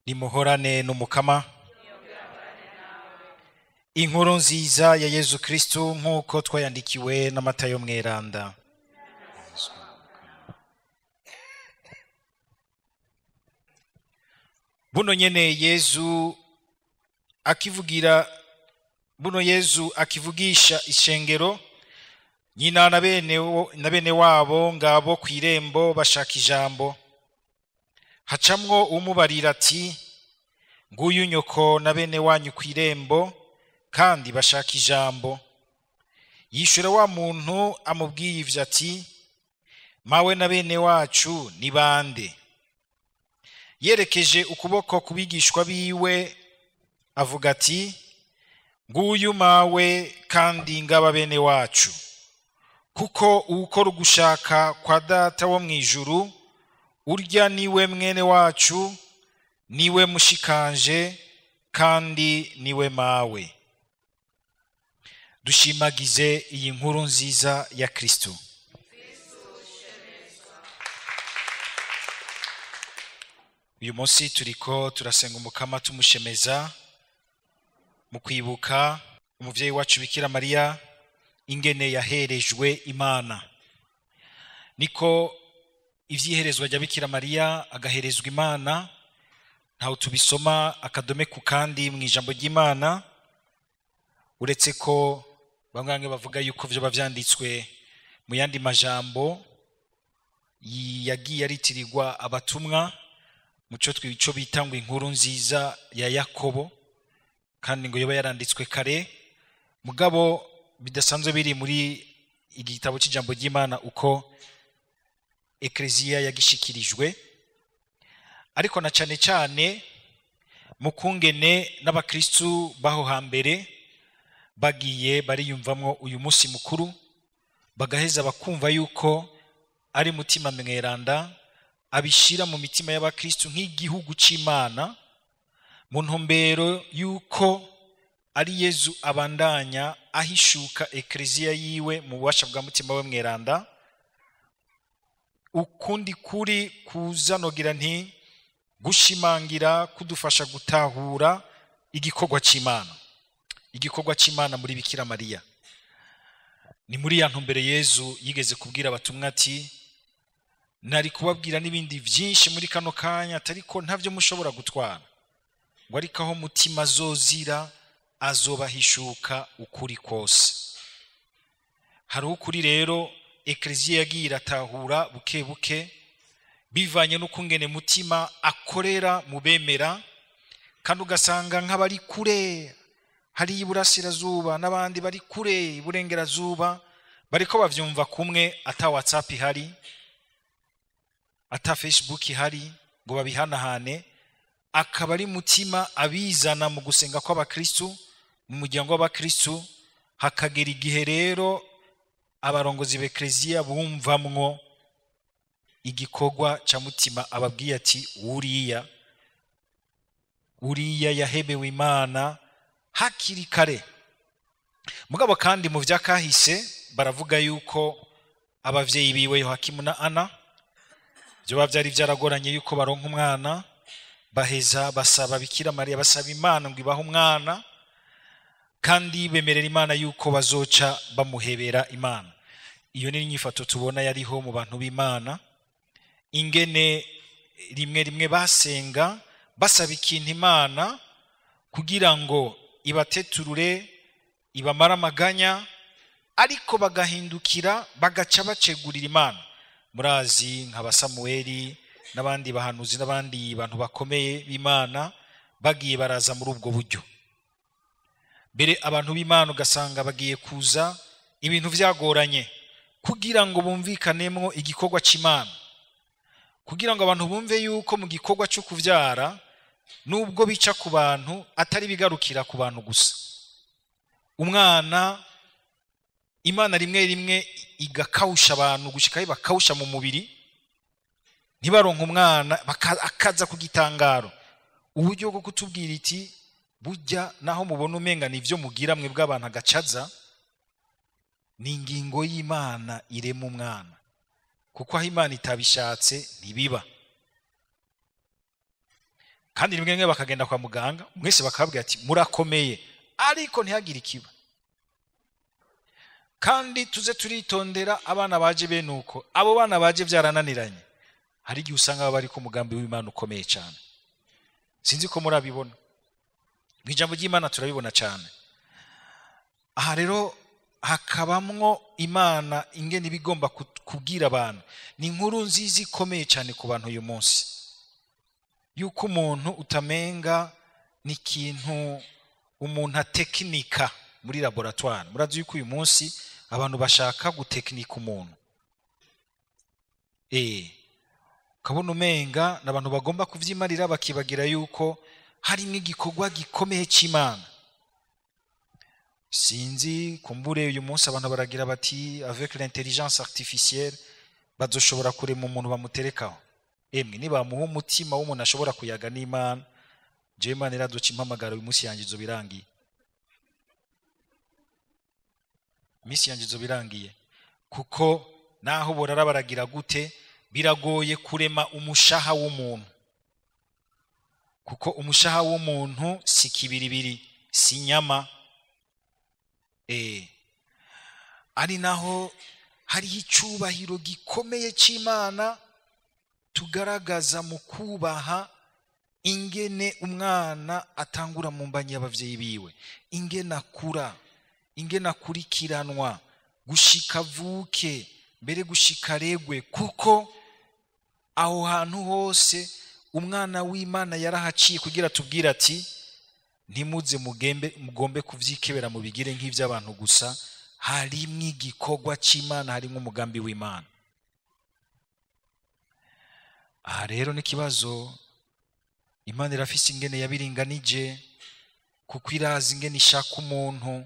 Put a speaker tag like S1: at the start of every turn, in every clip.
S1: nimuhorane n'umukama. Inkuru nziza ya Yezu Kristo nk'uko twayandikiwe na Matayo mweranda. Buno Yezu akivugisha ishengero, nyina na bene wabo ngabo kw'irembo bashaka ijambo. Hacamwo umubarira ati, nguyu nyoko na bene wanyu kw'irembo kandi bashaka ijambo. Yishura wa muntu amubwiye ivyo ati, mawe na bene wacu ni bande? Yerekeje ukuboko kubigishwa biwe avuga ati, nguyu mawe kandi ngaba bene wacu. Kuko uwukora ugushaka kwa Data wo mw'ijuru, urya niwe mwene wacu, niwe mushikanje kandi niwe mawe. Dushimagize iyi nkuru nziza ya Kristo. Uyu munsi turiko turasenga umukama tumushemeza mu kwibuka umuvyeyi wacu Bikira Mariya ingene yaherejwe Imana. Niko ivyiherezwa rya Bikira Mariya agaherezwa Imana ntaho tubisoma akadome ku kandi mu ijambo ry'Imana, uretse ko bamwe bavuga yuko vyo bavyanditswe mu yandi majambo yagiye aritirirwa abatumwa, muco twico bita ngo inkuru nziza ya Yakobo, kandi ngo yoba yaranditswe kare, mugabo bidasanzwe biri muri igitabo cy'ijambo ry'Imana uko Ekleziya yagishikirijwe. Ariko na cane cane mu kungene n'abakristu baho hambere bagiye bariyumvamwo uyu munsi mukuru, bagaheza bakumva yuko ari mutima mweranda abishira mu mitima y'abakristu nk'igihugu c'Imana, mu ntumbero yuko ari Yezu abandanya ahishuka Ekleziya yiwe mu bubasha bwa mutima we mweranda. Ukundi kuri kuzanogira nti gushimangira kudufasha gutahura igikorwa c'Imana, igikorwa c'Imana muri Bikira Mariya. Ni muri ya ntumbere Yezu yigeze kubwira abatumwa ati, nari kubabwira n'ibindi vyinshi muri kano kanya atariko ntavyo mushobora gutwara, ngo ariko aho mutima azozira azobahishuka ukuri kose. Hari ukuri rero Ekleziya yagiye iratahura buke buke bivanye n'ukungene mutima akorera mu bemera, kandi ugasanga nk'abari kure hari iburasirazuba n'abandi bari kure iburengerazuba bariko bavyumva kumwe, ata WhatsApp ihari, ata Facebook ihari ngo babihanahane. Akaba ari mutima abizana mu gusenga kw'abakristu mu muryango w'abakristu. Hakagera igihe rero abarongozi b'Ekleziya bumvamwo igikorwa ca mutima ababwiye ati, uriya yahebewe Imana hakiri kare. Mugabo kandi mu vyakahise baravuga yuko abavyeyi biwe Yohakimu na Ana byo byari byaragoranye yuko baronka umwana, baheza basaba Bikira Mariya, basaba Imana ngo ibahe umwana, kandi bemerera Imana yuko bazoca bamuhebera Imana. Iyo ni inyifato tubona yariho mu bantu b'Imana, ingene rimwe basenga basaba ikintu Imana kugira ngo ibateturure, ibamara amaganya, ariko bagahindukira bagaca bacegurira Imana. Murazi nka Samueli n'abandi bahanuzi n'abandi bantu bakomeye b'Imana bagiye baraza muri ubwo buryo. Bere abantu b'Imana ugasanga bagiye kuza ibintu vyagoranye kugira ngo bumvikanemwo igikorwa c'Imana, kugira ngo abantu bumve yuko mu gikorwa cyo kuvyara nubwo bica ku bantu atari bigarukira ku bantu gusa. Umwana Imana rimwe igakawusha abantu gushika bakawusha mu mubiri, ntibaronka umwana akaza kugitangaro. Uburyo bwo kutubwira iti burya naho mubona umenga nivyo mugira mwe bw'abantu agacaza, ni ingingo y'Imana irema umwana, kuko aho Imana itabishatse ntibiba. kandi rimwe rimwe bakagenda kwa muganga mwese bakabwira ati murakomeye ariko ntihagire ikiba. Kandi tuze turitondera abana baje benuko, abo bana baje byarananiranye, hari igihe usanga bari ku mugambi w'Imana ukomeye cyane. Sinzi ko murabibona, mu ijambo ry'Imana turabibona cyane. Aha rero hakabamwo Imana ingene ibigomba kubwira abantu. Ni inkuru nziza ikomeye cyane ku bantu uyu munsi, yuko umuntu utamenga ni ikintu umuntu atekinika muri laboratoire. Murazi yuko uyu munsi abantu bashaka gutekinika umuntu, ukabona umenga n'abantu bagomba kuvyimarira bakibagira yuko hari n'igikorwa gikomeye cy'Imana. Sinzi kumbure uyu munsi abantu baragira bati avec l'intelligence artificielle bazoshobora kurema umuntu bamuterekaho. Emwe nibamuha umutima w'umuntu ashobora kuyaga n'Imana, je Imana iraduca impamagara uyu munsi yangizo birangiye. Misi yangizo birangiye, kuko naho borara baragira gute biragoye kurema umushaha w'umuntu, kuko umushaha w'umuntu si kibiribiri, si nyama. Ari naho hari icyubahiro gikomeye cy'Imana tugaragaza mu kubaha ingene umwana atangura mu mbanyi y'abavyeyi biwe, ingene akura, ingene akurikiranwa gushika vuke, mbere gushika regwe, kuko aho hantu hose umwana w'Imana yarahaciye kugira tubwira ati ntimuze mugombe kuvyikebera mu bigire nk'ivy'abantu gusa, harimwo igikorwa cy'Imana, harimwo umugambi w'Imana. Aha rero n'ikibazo, Imana irafise ingene yabiringanije, kuko irazi ingene ishaka umuntu.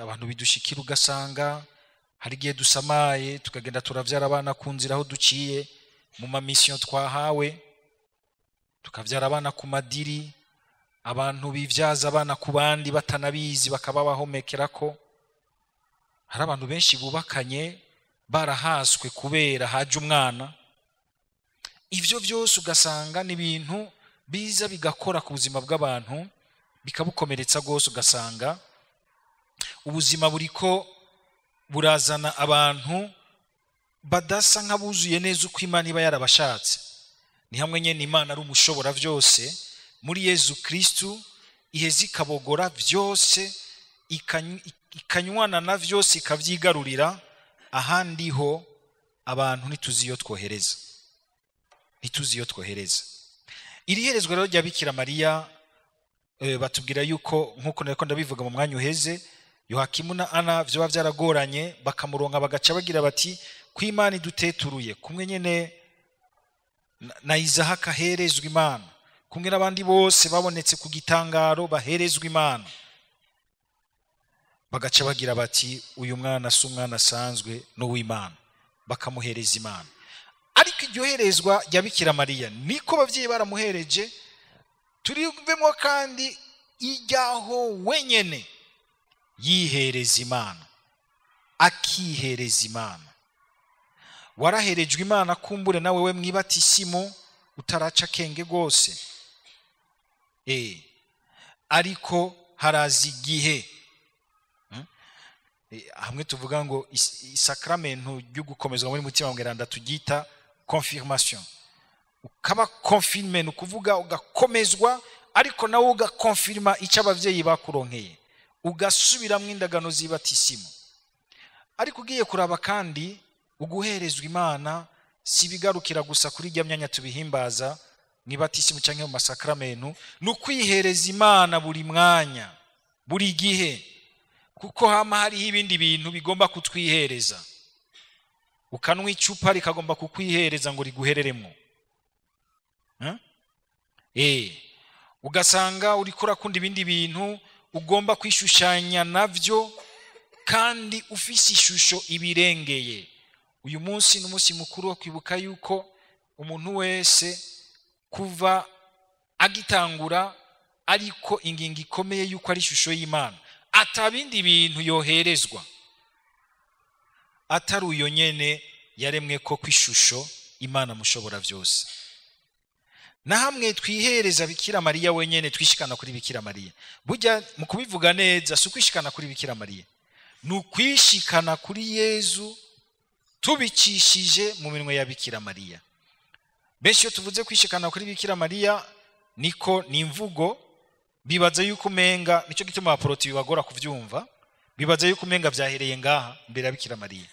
S1: Abantu bidushikira ugasanga hari igihe dusamaye tukagenda turavyara abana ku nzira aho duciye mu mamisiyo twahawe, tukavyara abana ku madiri, abantu bivyaza abana ku bandi batanabizi bakaba bahomekerako. Hari abantu benshi bubakanye barahaswe kubera haje umwana. Ivyo byose ugasanga ni ibintu biza bigakora ku buzima bw'abantu, bikabukomeretsa gose, ugasanga ubuzima buriko burazana abantu badasa nk'abuzuye neza uko Imana iba yarabashatse. Ni hamwe nyene Imana ari umushobora vyose, muri Yezu Kristu iheza ikabogora vyose, ikanywana na vyose, ikavyigarurira. Ahandi ho abantu ntituzi iyo twohereza. Iri herezwa rero rya Bikira Mariya, batubwira yuko nkuko nariko ndabivuga mu mwanya uheze, Yohakimu na Ana vyo bavyaragoranye, bakamuronka bagaca bagira bati ko Imana iduteturuye, kumwe nyene na Izahaka herezwa Imana, kumwe n'abandi bose babonetse ku gitangaro baherezwa Imana. Bagaca bagira bati uyu mwana si umwana asanzwe n'uw'Imana, bakamuhereza Imana. Ariko iryo herezwa rya Bikira Mariya niko bavyeyi baramuhereje, turivemo kandi ijyaho wenyene yihereza Imana, akihereza Imana. Waraherejwe Imana kumbure nawe we mwibatisimo utaraca kenge gose, ariko harazi igihe hamwe tuvuga ngo isakramentu ryo gukomezwa muri mutima mweranda tugita confirmation. Ukaba confirme no kuvuga ugakomezwa, ariko nawe ugakonfirma icyo abavyeyi bakuronkeye, ugasubiramwe indagano zibatisimo. Ariko ugiye kuraba kandi uguherezwa Imana si bigarukira gusa kuri rya myanya tubihimbaza mwibatisimo canke mu masakramentu, no kwihereza Imana buri mwanya, buri gihe, kuko hama hariho ibindi bintu bigomba kutwihereza. Ukanwa icupa rikagomba kukwihereza ngo riguhereremo, ugasanga uriko urakunda ibindi bintu ugomba kwishushanya navyo, kandi ufise ishusho ibirengeye. Uyu munsi n'umunsi mukuru wo kwibuka yuko umuntu wese kuva agitangura ariko ingingo ikomeye yuko ari ishusho y'Imana, atabindi bintu yoherezwa atari uyo nyene yaremwe ko kwishusho Imana mushobora vyose. na hamwe twihereza Bikira Mariya wenyene twishikana kuri Bikira Mariya. Burya mu kubivuga neza si kwishikana kuri Bikira Mariya, ni ukwishikana kuri Yezu tubicishije mu minwe ya Bikira Mariya. Benshi iyo tuvuze kwishikana kuri Bikira Mariya niko ni imvugo, bibaza yuko umenga, nico gituma abaporoti bibagora kuvyumva, bibaza yuko umenga vyahereye ngaha mbere ya Bikira Mariya.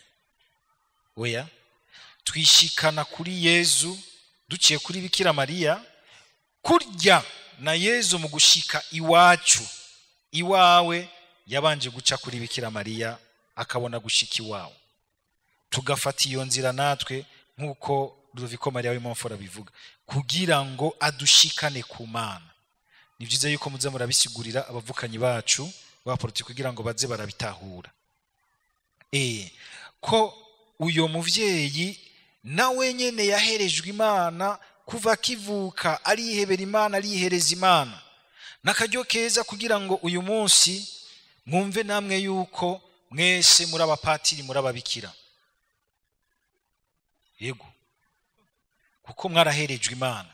S1: Oya, twishikana kuri Yezu duciye kuri Bikira Mariya. Kurya na Yezu mu gushika iwacu iwawe yabanje guca kuri Bikira Mariya akabona gushika iwawe, tugafata iyo nzira natwe nkuko Rudoviko Mariya w'Imomfora bivuga, kugira ngo adushikane ku Mana. Ni byiza yuko muze murabisigurira abavukanyi bacu baporoti kugira ngo baze barabitahura. Ko uyo muvyeyi nawe nyene yaherejwe Imana kuva kivuka, arihebera Imana, arihereza Imana. Nakaryo keza kugira ngo uyu munsi mwumve namwe yuko mwese muri abapatiri, muri ababikira. Yego, kuko mwaraherejwe Imana.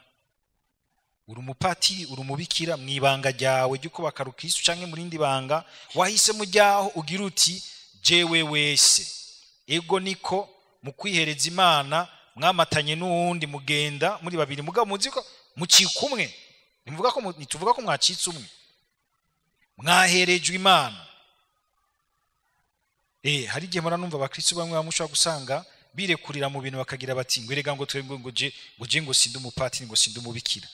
S1: Uri umupatiri, uri umubikira, mwibanga ryawe ryuko bakarukristo canke murindi banga wahise mujyaho ugira uti jewe wese. Ego niko mu kwihereza Imana mwamatanye n'uwundi mugenda muri babiri, mugabo muziko mucikumwe. Nituvuga ko mwacitse umwe, mwaherejwe Imana. Hari igihe muranumva abakristo bamwe bamushobora gusanga birekurira mu bintu bakagira bati ngo erega ngo twebwe ngo sinde umupatiri, ngo sinde umubikira.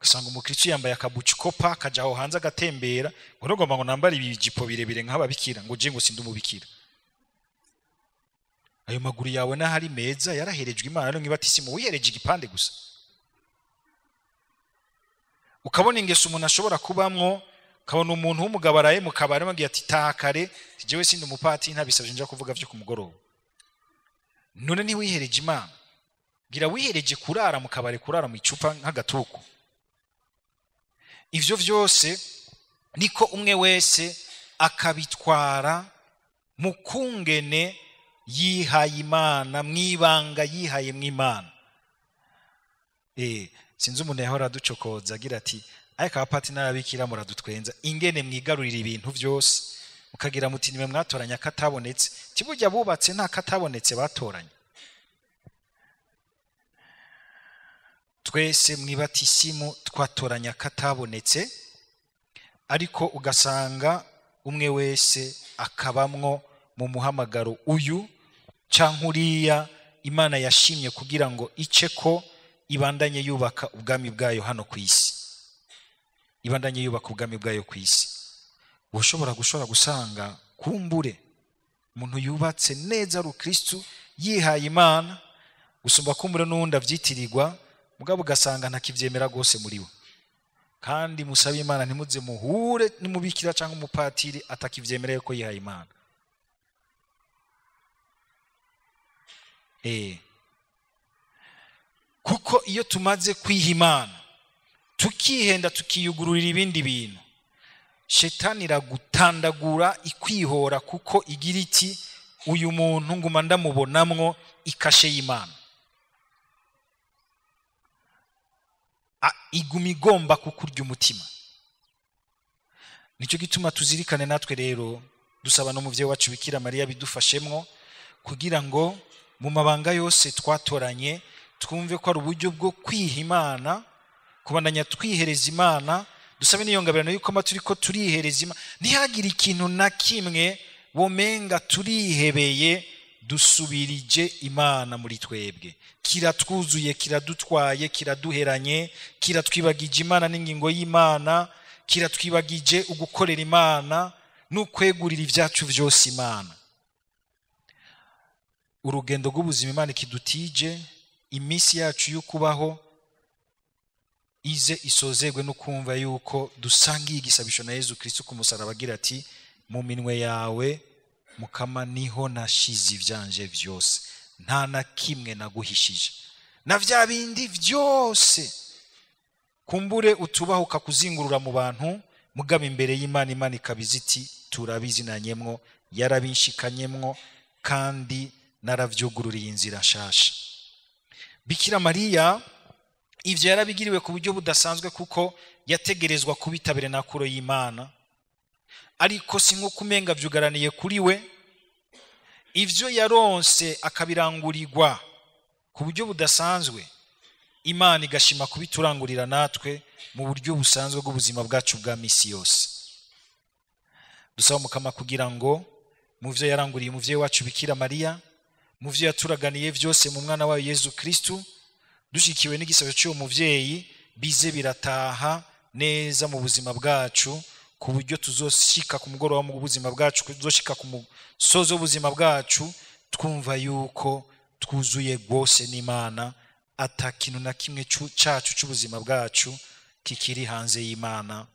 S1: Usanga umukristo yambaye akabucikopa kajaho hanze agatembera, ngo ngomba ngo nambare ibijipo birebire nk'ababikira, ngo sinde umubikira. Ayo maguru yawe n'ahari meza yaraherejwe Imana, rero nkibatisimu wihereje igipande gusa. Ukabona ingeso umuntu ashobora kubamwo, kabona umuntu w'umugabo araye mu kabare bagiye ati takare jewe sinde umupatiri, ntabisabye nja kuvuga vyo ku mugoroba. None ni wihereje Imana, gira wihereje kurara mu kabare, kurara mu icupa nk'agatuku. Ivyo vyose niko umwe wese akabitwara mu kungene yihaye Imana, mwibanga yihaye mw'Imana. Sinzi umuntu yahora ducokoza agira ati ariko abapatiri n'ababikira muradutwenza ingene mwigarurira ibintu vyose, mukagira muti nimwe mwatoranya katabonetse. Tiburya bubatse nta katabonetse batoranya. Twese mwibatisimu twatoranya katabonetse, ariko ugasanga umwe wese akabamwo mu muhamagaro uyu canke uriya Imana yashimye kugira ngo ice ko ibandanye yubaka ubwami bwayo hano ku isi, ibandanye yubaka ubwami bwayo ku isi. Ushobora gusanga kumbure umuntu yubatse neza ari Kristo yihaye Imana, gusumba kumbure n'uwundi avyitirirwa, mugabo ugasanga ntakivyemera gose muri we. Kandi musabe Imana ntimuze muhure nimubikira canke umupatiri atakivyemereye ko yihaye Imana. Kuko iyo tumaze kwiha Imana tukihenda tukiyugururira ibindi bintu, Shetani iragutandagura ikwihora, kuko igira iti uyu muntu nguma ndamubonamwo ikashe y'Imana. Iguma igomba kukurya umutima. Nico gituma tuzirikane natwe rero dusaba no muvyeyi wacu Bikira Mariya bidufashemwo, kugira ngo mu mabanga yose twatoranye twumve ko ari uburyo bwo kwiha Imana, kubandanya twihereza Imana. Dusabe niyo ngabirano yuko turiko turihereza Imana, ntihagire ikintu na kimwe bomenga turihebeye dusubirije Imana muri twebwe. Kiratwuzuye, kiradutwaye, kiraduheranye, kiratwibagije Imana n'ingingo y'Imana, kiratwibagije ugukorera Imana n'ukwegurira ivyacu vyose Imana. Urugendo rw'ubuzima Imana kidutije, imisi yacu y'ukubaho ize isozerwe no kumva yuko dusangiye igisabisho na Yezu Kristo ku musaraba agira ati mu minwe yawe Mukama niho nashize ivyanje vyose, nta na kimwe naguhishije. Na vya bindi vyose kumbure utubahuka kuzingurura mu bantu, mugaba imbere y'Imana, Imana ikabizi iti turabizinanyemwo, yarabinshikanyemwo kandi naravyugururiye inzira nshasha. Bikira Mariya ivyo yarabigiriwe ku buryo budasanzwe kuko yategerezwa kubitabire nakuro y'Imana, ariko si nko kumenga vyugaraniye kuri we. Ivyo yaronse akabirangurirwa ku buryo budasanzwe, Imana igashima kubiturangurira natwe mu buryo busanzwe bw'ubuzima bwacu bwa misi yose. Dusaba Mukama kugira ngo mu vyo yaranguriye umuvyeyi wacu Bikira Mariya, mu vyo yaturaganiye vyose mu mwana wayo Yezu Kristu, dushikiwe n'igisabo cy'uwo muvyeyi, bize birataha neza mu buzima bwacu, ku buryo tuzoshika ku mugoroba mu buzima bwacu, tuzoshika ku musozo w'ubuzima bwacu twumva yuko twuzuye rwose n'Imana, ata kintu na kimwe cacu c'ubuzima bwacu kikiri hanze y'Imana.